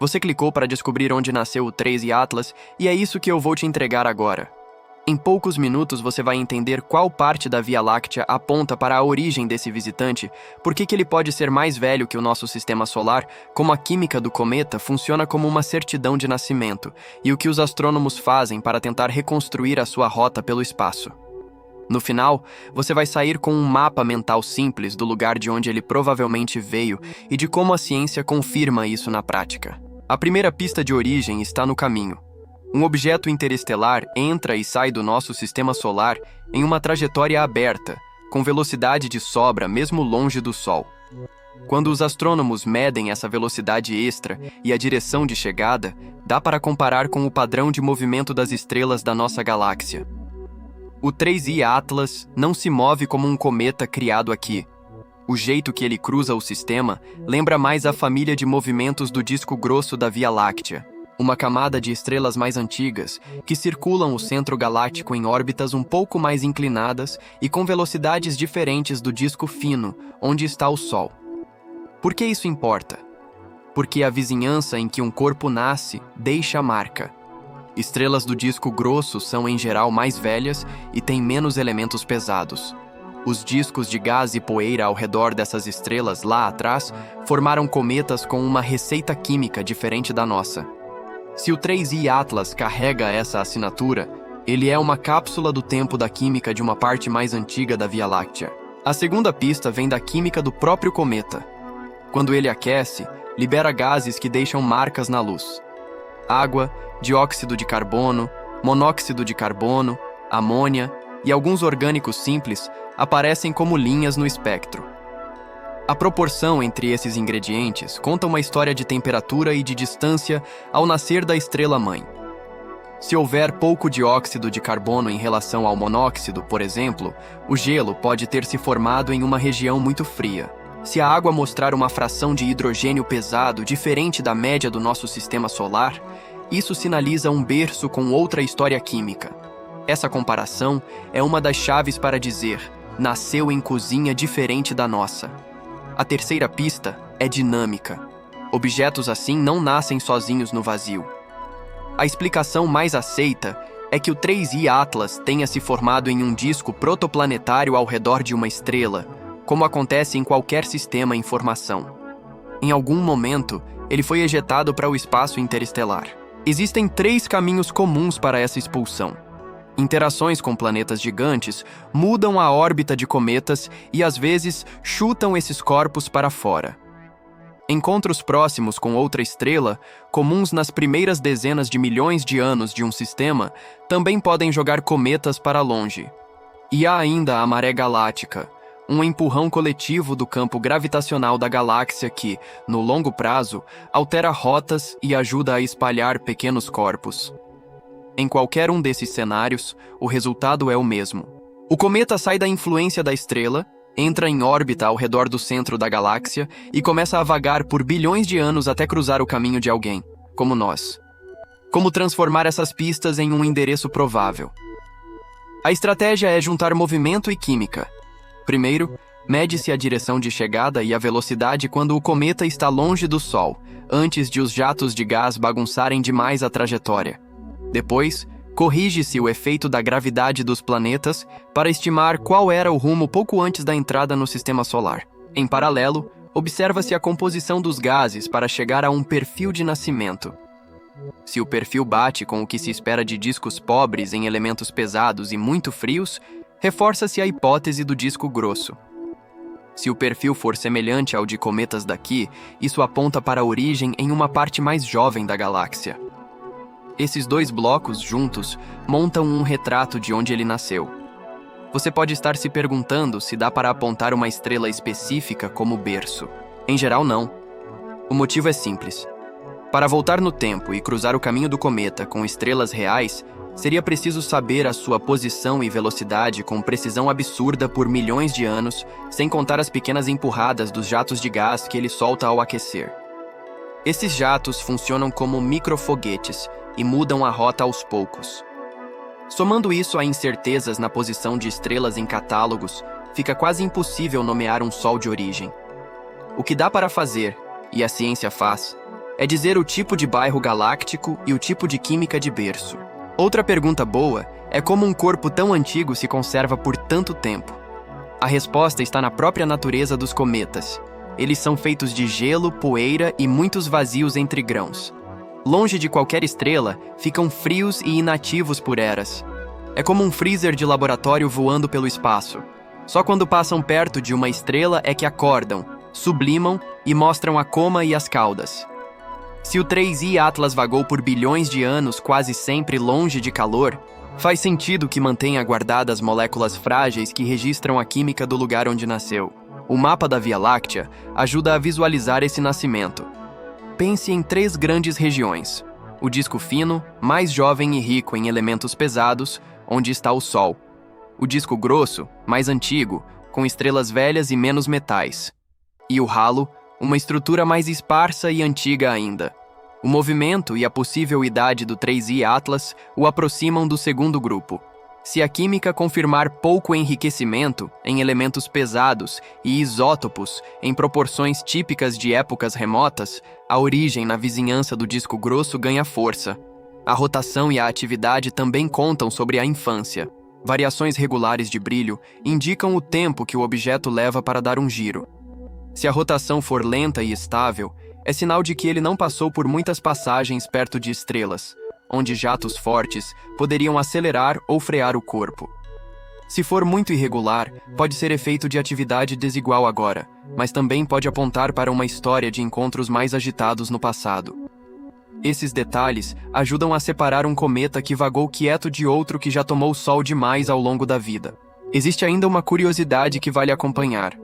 Você clicou para descobrir onde nasceu o 3i Atlas e é isso que eu vou te entregar agora. Em poucos minutos você vai entender qual parte da Via Láctea aponta para a origem desse visitante, por que ele pode ser mais velho que o nosso sistema solar, como a química do cometa funciona como uma certidão de nascimento, e o que os astrônomos fazem para tentar reconstruir a sua rota pelo espaço. No final, você vai sair com um mapa mental simples do lugar de onde ele provavelmente veio e de como a ciência confirma isso na prática. A primeira pista de origem está no caminho. Um objeto interestelar entra e sai do nosso sistema solar em uma trajetória aberta, com velocidade de sobra mesmo longe do Sol. Quando os astrônomos medem essa velocidade extra e a direção de chegada, dá para comparar com o padrão de movimento das estrelas da nossa galáxia. O 3i Atlas não se move como um cometa criado aqui. O jeito que ele cruza o sistema lembra mais a família de movimentos do disco grosso da Via Láctea, uma camada de estrelas mais antigas que circulam o centro galáctico em órbitas um pouco mais inclinadas e com velocidades diferentes do disco fino, onde está o Sol. Por que isso importa? Porque a vizinhança em que um corpo nasce deixa marca. Estrelas do disco grosso são, em geral, mais velhas e têm menos elementos pesados. Os discos de gás e poeira ao redor dessas estrelas, lá atrás, formaram cometas com uma receita química diferente da nossa. Se o 3i Atlas carrega essa assinatura, ele é uma cápsula do tempo da química de uma parte mais antiga da Via Láctea. A segunda pista vem da química do próprio cometa. Quando ele aquece, libera gases que deixam marcas na luz. Água, dióxido de carbono, monóxido de carbono, amônia e alguns orgânicos simples aparecem como linhas no espectro. A proporção entre esses ingredientes conta uma história de temperatura e de distância ao nascer da estrela-mãe. Se houver pouco dióxido de carbono em relação ao monóxido, por exemplo, o gelo pode ter se formado em uma região muito fria. Se a água mostrar uma fração de hidrogênio pesado diferente da média do nosso sistema solar, isso sinaliza um berço com outra história química. Essa comparação é uma das chaves para dizer: nasceu em cozinha diferente da nossa. A terceira pista é dinâmica. Objetos assim não nascem sozinhos no vazio. A explicação mais aceita é que o 3i Atlas tenha se formado em um disco protoplanetário ao redor de uma estrela, como acontece em qualquer sistema em formação. Em algum momento, ele foi ejetado para o espaço interestelar. Existem 3 caminhos comuns para essa expulsão. Interações com planetas gigantes mudam a órbita de cometas e, às vezes, chutam esses corpos para fora. Encontros próximos com outra estrela, comuns nas primeiras dezenas de milhões de anos de um sistema, também podem jogar cometas para longe. E há ainda a maré galáctica, um empurrão coletivo do campo gravitacional da galáxia que, no longo prazo, altera rotas e ajuda a espalhar pequenos corpos. Em qualquer um desses cenários, o resultado é o mesmo. O cometa sai da influência da estrela, entra em órbita ao redor do centro da galáxia e começa a vagar por bilhões de anos até cruzar o caminho de alguém, como nós. Como transformar essas pistas em um endereço provável? A estratégia é juntar movimento e química. Primeiro, mede-se a direção de chegada e a velocidade quando o cometa está longe do Sol, antes de os jatos de gás bagunçarem demais a trajetória. Depois, corrige-se o efeito da gravidade dos planetas para estimar qual era o rumo pouco antes da entrada no sistema solar. Em paralelo, observa-se a composição dos gases para chegar a um perfil de nascimento. Se o perfil bate com o que se espera de discos pobres em elementos pesados e muito frios, reforça-se a hipótese do disco grosso. Se o perfil for semelhante ao de cometas daqui, isso aponta para a origem em uma parte mais jovem da galáxia. Esses 2 blocos, juntos, montam um retrato de onde ele nasceu. Você pode estar se perguntando se dá para apontar uma estrela específica como berço. Em geral, não. O motivo é simples. Para voltar no tempo e cruzar o caminho do cometa com estrelas reais, seria preciso saber a sua posição e velocidade com precisão absurda por milhões de anos, sem contar as pequenas empurradas dos jatos de gás que ele solta ao aquecer. Esses jatos funcionam como microfoguetes e mudam a rota aos poucos. Somando isso a incertezas na posição de estrelas em catálogos, fica quase impossível nomear um Sol de origem. O que dá para fazer, e a ciência faz, é dizer o tipo de bairro galáctico e o tipo de química de berço. Outra pergunta boa é como um corpo tão antigo se conserva por tanto tempo. A resposta está na própria natureza dos cometas. Eles são feitos de gelo, poeira e muitos vazios entre grãos. Longe de qualquer estrela, ficam frios e inativos por eras. É como um freezer de laboratório voando pelo espaço. Só quando passam perto de uma estrela é que acordam, sublimam e mostram a coma e as caudas. Se o 3I Atlas vagou por bilhões de anos quase sempre longe de calor, faz sentido que mantenha guardadas moléculas frágeis que registram a química do lugar onde nasceu. O mapa da Via Láctea ajuda a visualizar esse nascimento. Pense em 3 grandes regiões. O disco fino, mais jovem e rico em elementos pesados, onde está o Sol. O disco grosso, mais antigo, com estrelas velhas e menos metais. E o halo, uma estrutura mais esparsa e antiga ainda. O movimento e a possível idade do 3I Atlas o aproximam do segundo grupo. Se a química confirmar pouco enriquecimento em elementos pesados e isótopos em proporções típicas de épocas remotas, a origem na vizinhança do disco grosso ganha força. A rotação e a atividade também contam sobre a infância. Variações regulares de brilho indicam o tempo que o objeto leva para dar um giro. Se a rotação for lenta e estável, é sinal de que ele não passou por muitas passagens perto de estrelas, onde jatos fortes poderiam acelerar ou frear o corpo. Se for muito irregular, pode ser efeito de atividade desigual agora, mas também pode apontar para uma história de encontros mais agitados no passado. Esses detalhes ajudam a separar um cometa que vagou quieto de outro que já tomou sol demais ao longo da vida. Existe ainda uma curiosidade que vale acompanhar.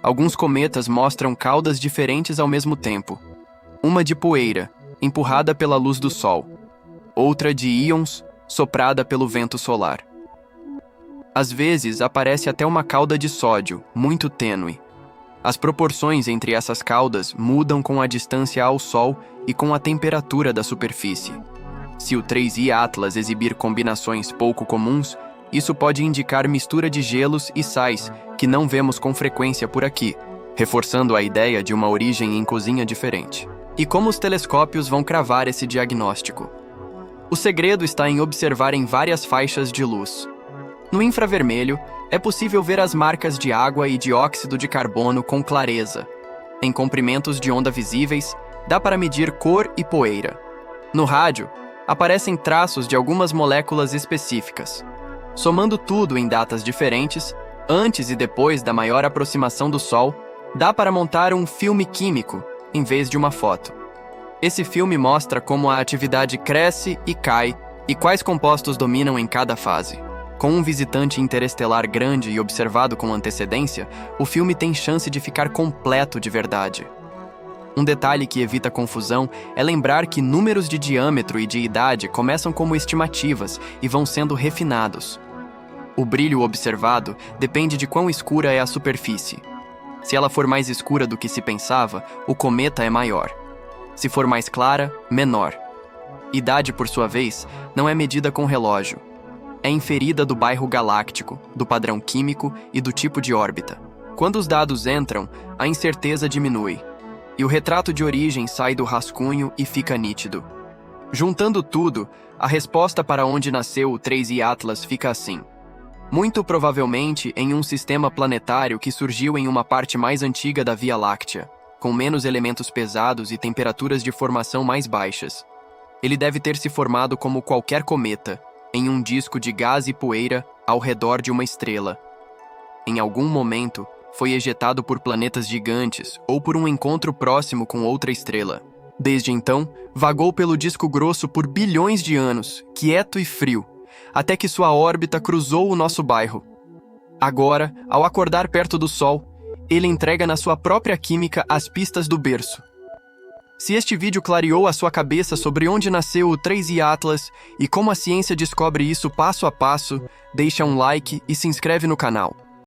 Alguns cometas mostram caudas diferentes ao mesmo tempo. Uma de poeira, empurrada pela luz do Sol. Outra de íons, soprada pelo vento solar. Às vezes, aparece até uma cauda de sódio, muito tênue. As proporções entre essas caudas mudam com a distância ao Sol e com a temperatura da superfície. Se o 3I Atlas exibir combinações pouco comuns, isso pode indicar mistura de gelos e sais que não vemos com frequência por aqui, reforçando a ideia de uma origem em cozinha diferente. E como os telescópios vão cravar esse diagnóstico? O segredo está em observar em várias faixas de luz. No infravermelho, é possível ver as marcas de água e dióxido de carbono com clareza. Em comprimentos de onda visíveis, dá para medir cor e poeira. No rádio, aparecem traços de algumas moléculas específicas. Somando tudo em datas diferentes, antes e depois da maior aproximação do Sol, dá para montar um filme químico, em vez de uma foto. Esse filme mostra como a atividade cresce e cai e quais compostos dominam em cada fase. Com um visitante interestelar grande e observado com antecedência, o filme tem chance de ficar completo de verdade. Um detalhe que evita confusão é lembrar que números de diâmetro e de idade começam como estimativas e vão sendo refinados. O brilho observado depende de quão escura é a superfície. Se ela for mais escura do que se pensava, o cometa é maior. Se for mais clara, menor. Idade, por sua vez, não é medida com relógio. É inferida do bairro galáctico, do padrão químico e do tipo de órbita. Quando os dados entram, a incerteza diminui. E o retrato de origem sai do rascunho e fica nítido. Juntando tudo, a resposta para onde nasceu o 3I Atlas fica assim. Muito provavelmente em um sistema planetário que surgiu em uma parte mais antiga da Via Láctea, com menos elementos pesados e temperaturas de formação mais baixas. Ele deve ter se formado como qualquer cometa, em um disco de gás e poeira ao redor de uma estrela. Em algum momento, foi ejetado por planetas gigantes ou por um encontro próximo com outra estrela. Desde então, vagou pelo disco grosso por bilhões de anos, quieto e frio, até que sua órbita cruzou o nosso bairro. Agora, ao acordar perto do Sol, ele entrega na sua própria química as pistas do berço. Se este vídeo clareou a sua cabeça sobre onde nasceu o 3I Atlas e como a ciência descobre isso passo a passo, deixa um like e se inscreve no canal.